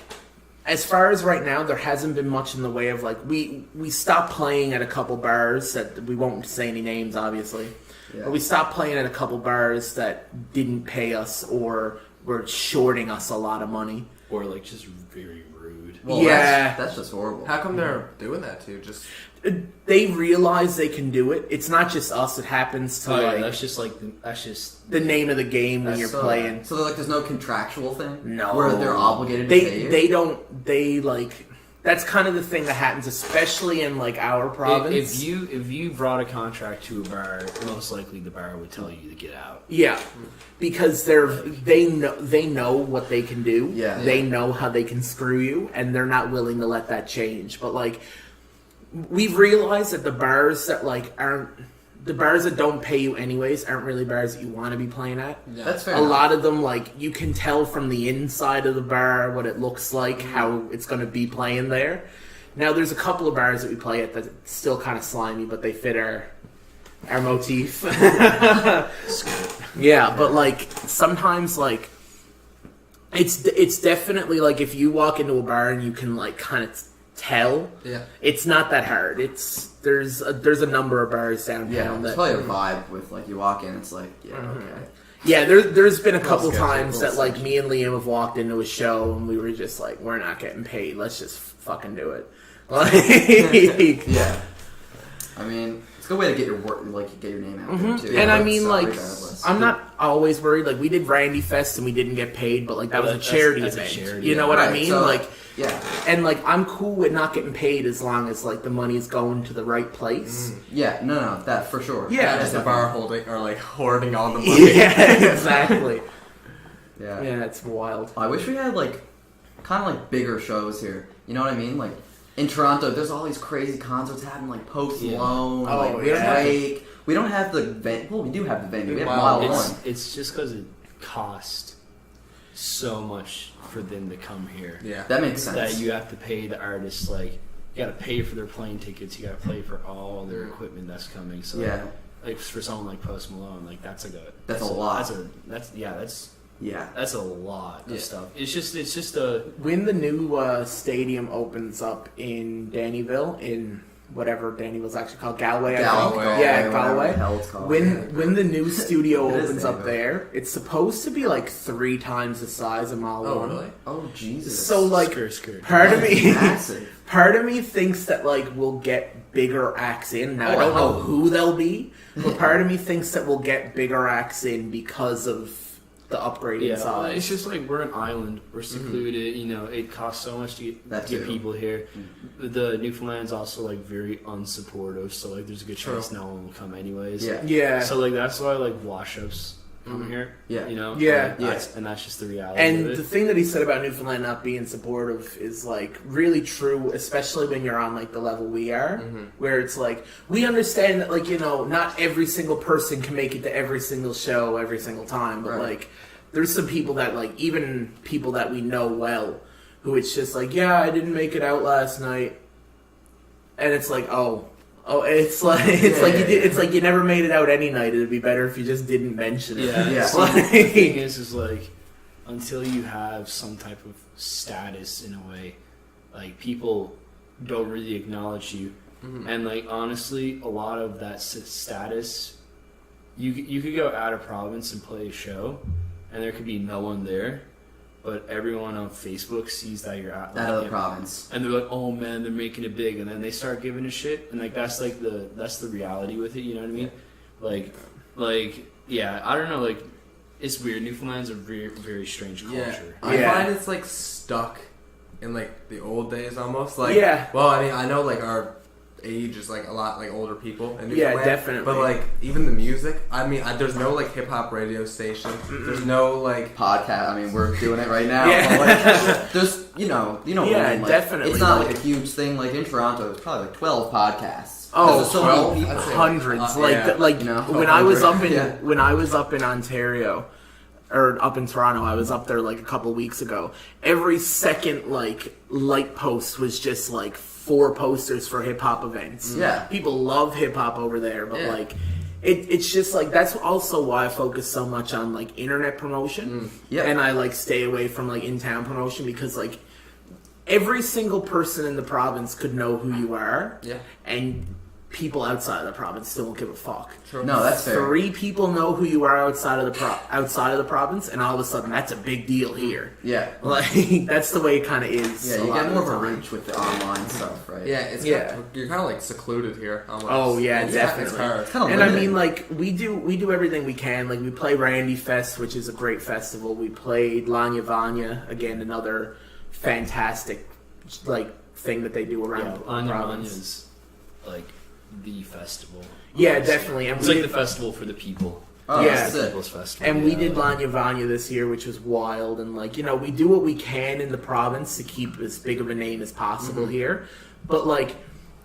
as far as right now, there hasn't been much in the way of like we stopped playing at a couple bars that we won't say any names obviously. Yeah. But we stopped playing at a couple bars that didn't pay us or were shorting us a lot of money. Or like just very rude. Well, Yeah. that's just horrible. How come they're doing that too? Just They realize they can do it. It's not just us. It happens to Oh yeah, like that's just the name of the game when you're So- playing. So like, there's no contractual thing. No. Where they're obligated to pay you. They like that's kind of the thing that happens, especially in like our province. If you brought a contract to a bar, most likely the bar would tell you to get out. Yeah, because they know what they can do. Yeah. They know how they can screw you, and they're not willing to let that change. But like, we've realized that the bars that like aren't the bars that don't pay you anyways aren't really bars that you want to be playing at. yeah. That's fair. A lot of them, like, you can tell from the inside of the bar what it looks like, how it's going to be playing there. Now, there's a couple of bars that we play at that still kind of slimy, but they fit our motif. Yeah, but, like, sometimes, like, it's definitely, like, if you walk into a bar and you can, like, kind of tell, Yeah. it's not that hard. There's a number of bars downtown Yeah, that... there's probably a vibe with like you walk in, it's like okay. Yeah, there's been a couple sketchy, times little that like sketchy. me and Liam have walked into a show and we were just like, we're not getting paid. Let's just fucking do it. Like, Yeah. I mean, it's a good way to get your work, like get your name out there too. and I Like, mean, so like, regardless. I'm not always worried. Like, we did Randy Fest and we didn't get paid, but like that was a That's- charity that's a event. charity, You know yeah. what I Right, mean? so- Like, yeah, and like I'm cool with not getting paid as long as like the money's going to the right place. yeah, no, that for sure. Yeah. That As is the definitely- bar holding or like hoarding all the money. Yeah, exactly. Yeah. Yeah, it's wild. I wish we had like kind of like bigger shows here. You know what I mean? Like in Toronto, there's all these crazy concerts happening, like Post Yeah. Malone, Oh, like yeah. Drake. We don't have the venue. Well, we do have the venue. We have Wow. Mile It's One. it's just because it cost so much for them to come here Yeah. That makes sense. that you have to pay the artists. Like you got to pay for their plane tickets. You got to pay for all their equipment that's coming. So Yeah. like for someone like Post Malone, like that's like That's a lot. That's Yeah. a lot of Yeah. stuff. It's just a When the new stadium opens up in Dannyville, in whatever Dannyville's actually called, Galway, I think. Galway, Yeah, whatever Galway. the hell it's called. When the new studio It is opens up Dannyville. there, it's supposed to be like 3 times the size of Mile Oh One. really? Oh Jesus. So like, skirt. part of That's me, massive. part of me thinks that like we'll get bigger acts in. Now I Oh, don't know hell. who they'll be, but part of me thinks that we'll get bigger acts in because of the upgraded Yeah, size. it's just like we're an island. We're secluded. You know, it costs so much to That get too. people here. The Newfoundland's also like very unsupportive. So like, there's a good chance True. no one will come anyways. Yeah. Yeah. So like that's why like wash-ups come here. Yeah. You know? Yeah. And that's just the reality And of it. the thing that he said about Newfoundland not being supportive is like really true, especially when you're on like the level we are, where it's like we understand that like, you know, not every single person can make it to every single show every single time, but like there's some people that like even people that we know well who it's just like, yeah, I didn't make it out last night, and it's like, it's like you never made it out any night. It'd be better if you just didn't mention it. Yeah. So, The thing is like, until you have some type of status in a way, like people don't really acknowledge you, and like honestly, a lot of that status, you could go out of province and play a show, and there could be no one there. But everyone on Facebook sees that you're out of the province, and they're like, "Oh man, they're making it big," and then they start giving a shit, and like that's the reality with it. You know what I mean? Like yeah, I don't know. Like it's weird. Newfoundland's a very very strange culture. I find it's like stuck in like the old days almost. Like well, I mean, I know like our age is like a lot like older people in Newfoundland, definitely. But like even the music, I mean, there's no like hip hop radio station. There's no like podcast. I mean, we're doing it right now. But, like, there's you know what I mean? Like, definitely. It's not like a huge thing. Like in Toronto, it's probably like 12 podcasts. Oh, there's so many people. I'd say hundreds. you know, when I was up in Ontario. Or up in Toronto, I was up there like a couple weeks ago. Every second like light post was just like 4 posters for hip hop events. Yeah, people love hip hop over there, but like it's just like that's also why I focus so much on like internet promotion. And I like stay away from like in town promotion because like every single person in the province could know who you are. And people outside of the province still don't give a fuck. True. No, that's fair. 3 people know who you are outside of the province, and all of a sudden that's a big deal here. Yeah, like that's the way it kind of is. Yeah, you get more of a reach with the online stuff, right? Yeah, you're kind of like secluded here. Almost. Oh yeah, it's definitely. It's hard. It's kind of and limited. I mean, like we do everything we can. Like we play Randy Fest, which is a great festival. We played Lanya Vanya, again another fantastic like thing that they do around the province. Is like the festival. Yeah, definitely. And it's like the festival for the people. Oh, yeah, that's it. People's festival. And we did Lanya Vanya this year, which was wild. And like, you know, we do what we can in the province to keep as big of a name as possible here. But like,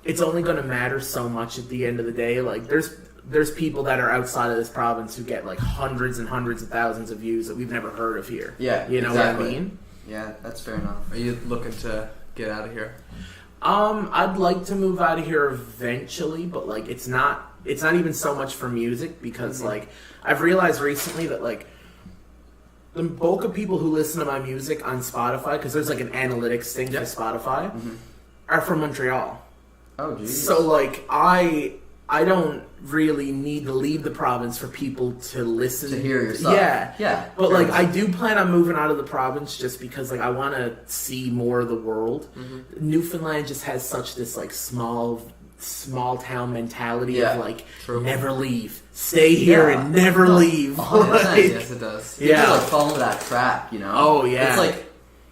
it's only going to matter so much at the end of the day. Like, there's people that are outside of this province who get like hundreds and hundreds of thousands of views that we've never heard of here. Yeah, you know exactly. what I mean? Yeah, that's fair enough. Are you looking to get out of here? I'd like to move out of here eventually, but like it's not even so much for music because like I've realized recently that like the bulk of people who listen to my music on Spotify, because there's like an analytics thing for Spotify, are from Montreal. Oh, geez. So like I don't really need to leave the province for people to listen to hear your stuff. Yeah. But like I do plan on moving out of the province just because like I want to see more of the world. Newfoundland just has such this like small town mentality of like never leave, stay here and never leave. 100%. Like, Yes, it does. You just, like fall into that trap, you know? Oh yeah. It's like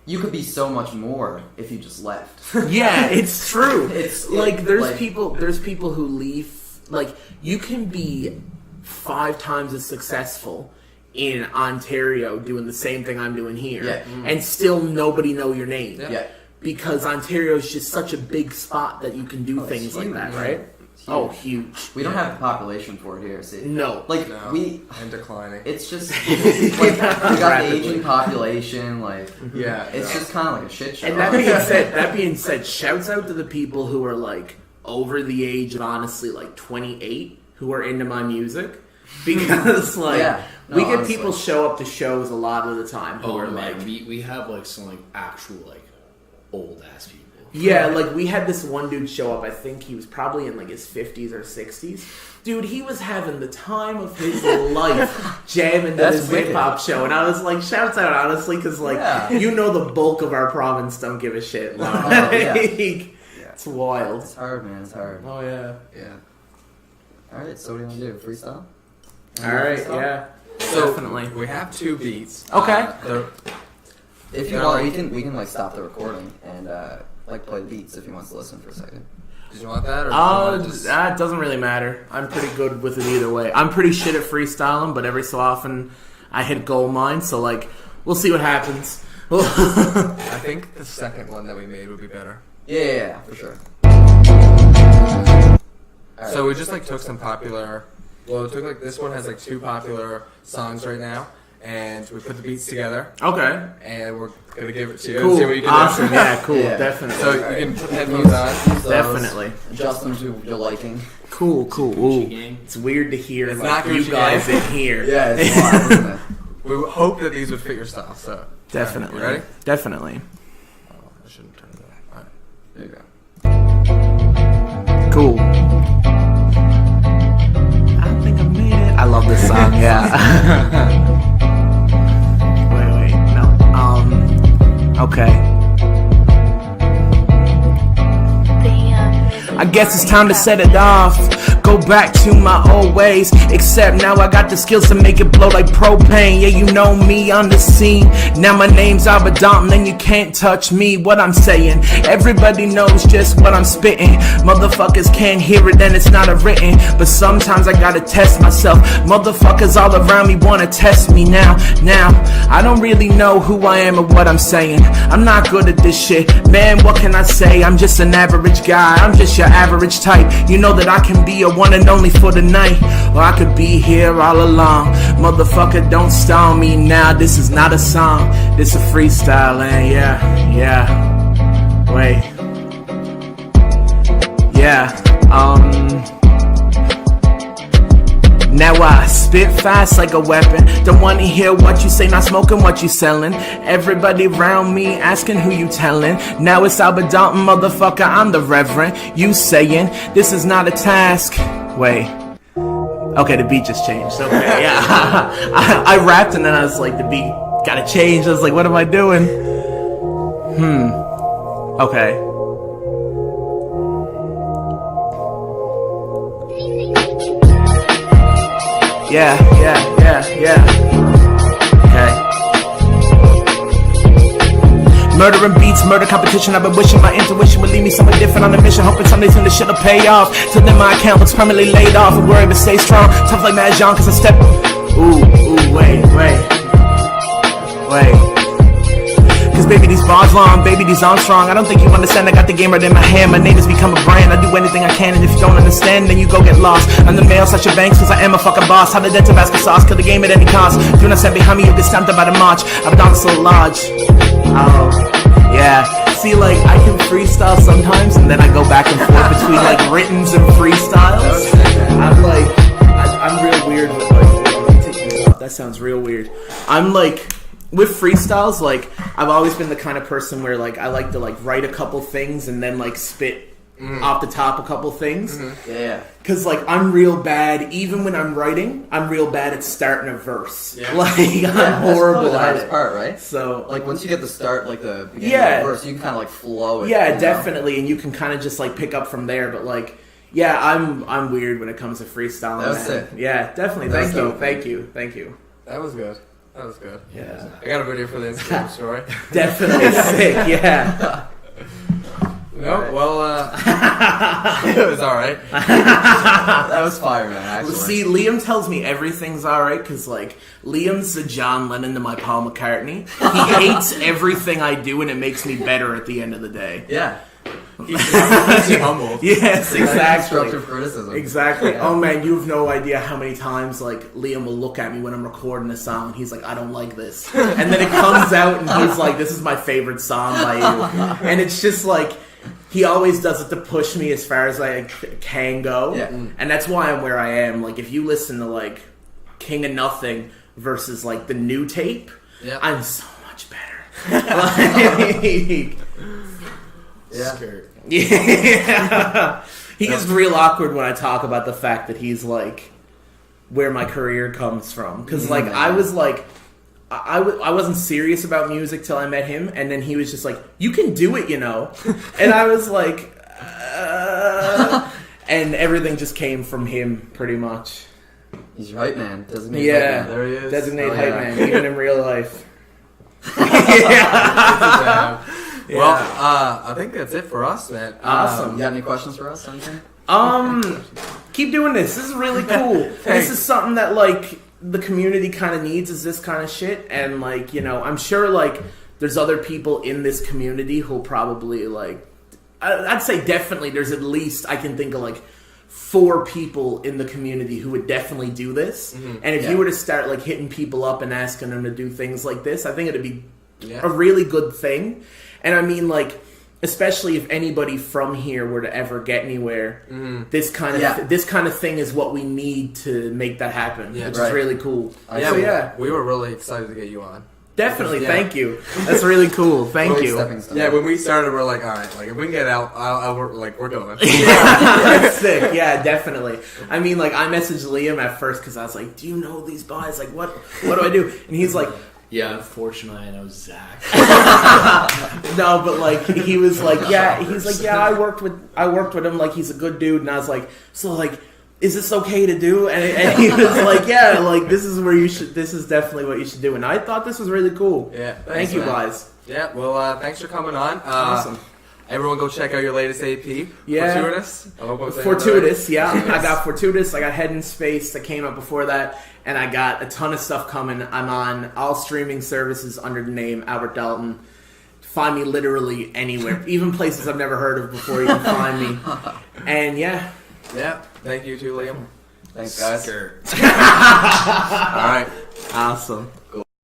you could be so much more if you just left. Yeah, it's true. It's like there's people who leave. Like you can be 5 times as successful in Ontario doing the same thing I'm doing here, and still nobody know your name. Yeah. Because Ontario is just such a big spot that you can do things like that, right? Oh, huge. We don't have the population for it here, see? No. Like, and declining. It's just, like, we got the aging population, like, it's just kind of like a shit show. And that being said, shouts out to the people who are, like, over the age of, honestly, like, 28, who are into my music. Because, like, we get people show up to shows a lot of the time who are, man, like... we have, like, some, like, actual, like, old-ass people. Yeah, like, we had this one dude show up, I think he was probably in, like, his 50s or 60s. Dude, he was having the time of his life jamming to this hip-hop show. And I was like, shouts out, honestly, because, like, you know the bulk of our province don't give a shit. Like, it's wild. It's hard, man. It's hard. Oh, yeah. Yeah. All right, so what do you want to do? Freestyle? All right, yeah. So definitely. We have 2 beats. Okay. If you want, we can like stop the recording and like play the beats if he wants to listen for a second. Did you want that? Or did you want to just... It doesn't really matter. I'm pretty good with it either way. I'm pretty shit at freestyling, but every so often I hit gold mine, so like, we'll see what happens. I think the second one that we made would be better. Yeah, for sure. Right. So we just like took some popular. Well, we took like this one has like 2 popular songs right now, and we put the beats together. Okay. And we're gonna give it to you. Cool. And see what you can Awesome. do. Yeah. Cool. Yeah. Definitely. So you can put headphones on. Definitely. Adjust them to your liking. Cool. Ooh. Gucci gang. It's weird to hear It's like not you Gucci guys gang. in here. Yeah, it's wild, isn't it? We hope that these would fit your style. So Definitely. You ready? Definitely. Oh, I shouldn't turn it on. All right. There you go. Cool. I think I made it. I love this song. Yeah. wait. No. Okay. I guess it's time to set it off. Go back to my old ways. Except now I got the skills to make it blow like propane. Yeah, you know me on the scene. Now my name's Albert Dalton and you can't touch me. What I'm saying, everybody knows just what I'm spitting. Motherfuckers can't hear it and it's not a written. But sometimes I gotta test myself. Motherfuckers all around me wanna test me now. I don't really know who I am or what I'm saying. I'm not good at this shit. Man, what can I say? I'm just an average guy. I'm just your average type. You know that I can be a one and only for the night, or I could be here all along. Motherfucker, don't stall me now. This is not a song, this a freestyle, and yeah. Wait. Yeah. Now I spit fast like a weapon. Don't wanna hear what you say, not smoking what you selling. Everybody around me asking who you telling. Now it's Albert Dalton, motherfucker, I'm the reverend. You saying this is not a task. Wait. Okay, the beat just changed. Okay, yeah. I rapped and then I was like, the beat gotta change. I was like, what am I doing? Okay. Yeah. Okay. Murdering beats, murder competition. I've been wishing my intuition would lead me somewhere different on a mission. Hoping someday soon this shit'll pay off. Till then my account looks permanently laid off. And worry but stay strong. Tough like Mad John cause I step. Wait. Cause baby these bars long, baby these arms strong. I don't think you understand, I got the game right in my hand. My name has become a brand, I do anything I can. And if you don't understand, then you go get lost. I'm the male such a banks cause I am a fucking boss. How the dead Tabasco sauce, kill the game at any cost. Do not stand behind me, you'll get stamped by the march. I'm down so large. Oh, yeah. See, like, I can freestyle sometimes and then I go back and forth between like writtens and freestyles. I'm real weird with like, let me take this off. That sounds real weird. I'm like, with freestyles, like, I've always been the kind of person where, like, I like to, like, write a couple things and then, like, spit off the top a couple things. Yeah. Because, like, I'm real bad, even when I'm writing, I'm real bad at starting a verse. Yeah. Like, I'm horrible the at hardest it. part, right? So, Like, once you get the start, like, the beginning of the verse, you can kind of, like, flow it. yeah, you know? definitely, and you can kind of just, like, pick up from there, but, like, yeah, I'm weird when it comes to freestyling. That was man. it. Yeah, definitely. That was Thank dope. you. That was good. Yeah. I got a video for the Instagram story. Definitely sick, yeah. No, well, it was alright. That was fire, man, actually. See, Liam tells me everything's alright because, like, Liam's the John Lennon to my Paul McCartney. He hates everything I do and it makes me better at the end of the day. Yeah. He's humble. Yes, exactly. Constructive criticism. Exactly. Yeah. Oh man, you have no idea how many times like Liam will look at me when I'm recording a song and he's like, I don't like this. And then it comes out and he's like, this is my favorite song by you. And it's just like, he always does it to push me as far as I can go. Yeah. And that's why I'm where I am. Like, if you listen to like King of Nothing versus like the new tape, Yeah. I'm so much better. Like, Yeah. yeah. He gets real awkward when I talk about the fact that he's like where my career comes from. Because like I was like I wasn't serious about music till I met him, and then he was just like, you can do it, you know. And I was like and everything just came from him pretty much. He's your hype man. Designated Yeah. hype man. There he is. Designate Oh, hype yeah. man, even in real life. Yeah. Yeah. Well, I think that's it for us, man. Awesome. You got any questions for us? Anything? Keep doing this. This is really cool. This is something that like the community kind of needs, is this kind of shit. And like, you know, I'm sure like there's other people in this community who'll probably like, I'd say definitely there's at least, I can think of like 4 people in the community who would definitely do this. And if you were to start like hitting people up and asking them to do things like this, I think it'd be a really good thing. And I mean, like, especially if anybody from here were to ever get anywhere, this kind of thing is what we need to make that happen, which is really cool. We were really excited to get you on. Definitely, thank you. That's really cool. Thank you. Yeah, when we started, we're like, all right, like if we can get out, we're going. That's sick. Yeah, definitely. I mean, like, I messaged Liam at first because I was like, "Do you know these guys? Like, what do I do?" And he's like, "Yeah, unfortunately, I know Zach." No, but like he was like, "Yeah," he's like, "Yeah, I worked with him. Like, he's a good dude." And I was like, "So like, is this okay to do?" And he was like, "Yeah, like this is where you should. This is definitely what you should do." And I thought this was really cool. Yeah, thank you guys. Yeah, well, thanks for coming on. Awesome. Everyone, go check out your latest AP. Yeah, Fortuitous. I hope I'm saying Fortuitous. that right. Yeah, I got Fortuitous. I got Head in Space that came out before that, and I got a ton of stuff coming. I'm on all streaming services under the name Albert Dalton. Find me literally anywhere, even places I've never heard of before. You can find me. And yeah. Yeah. Thank you too, Liam. Thanks, guys. All right. Awesome.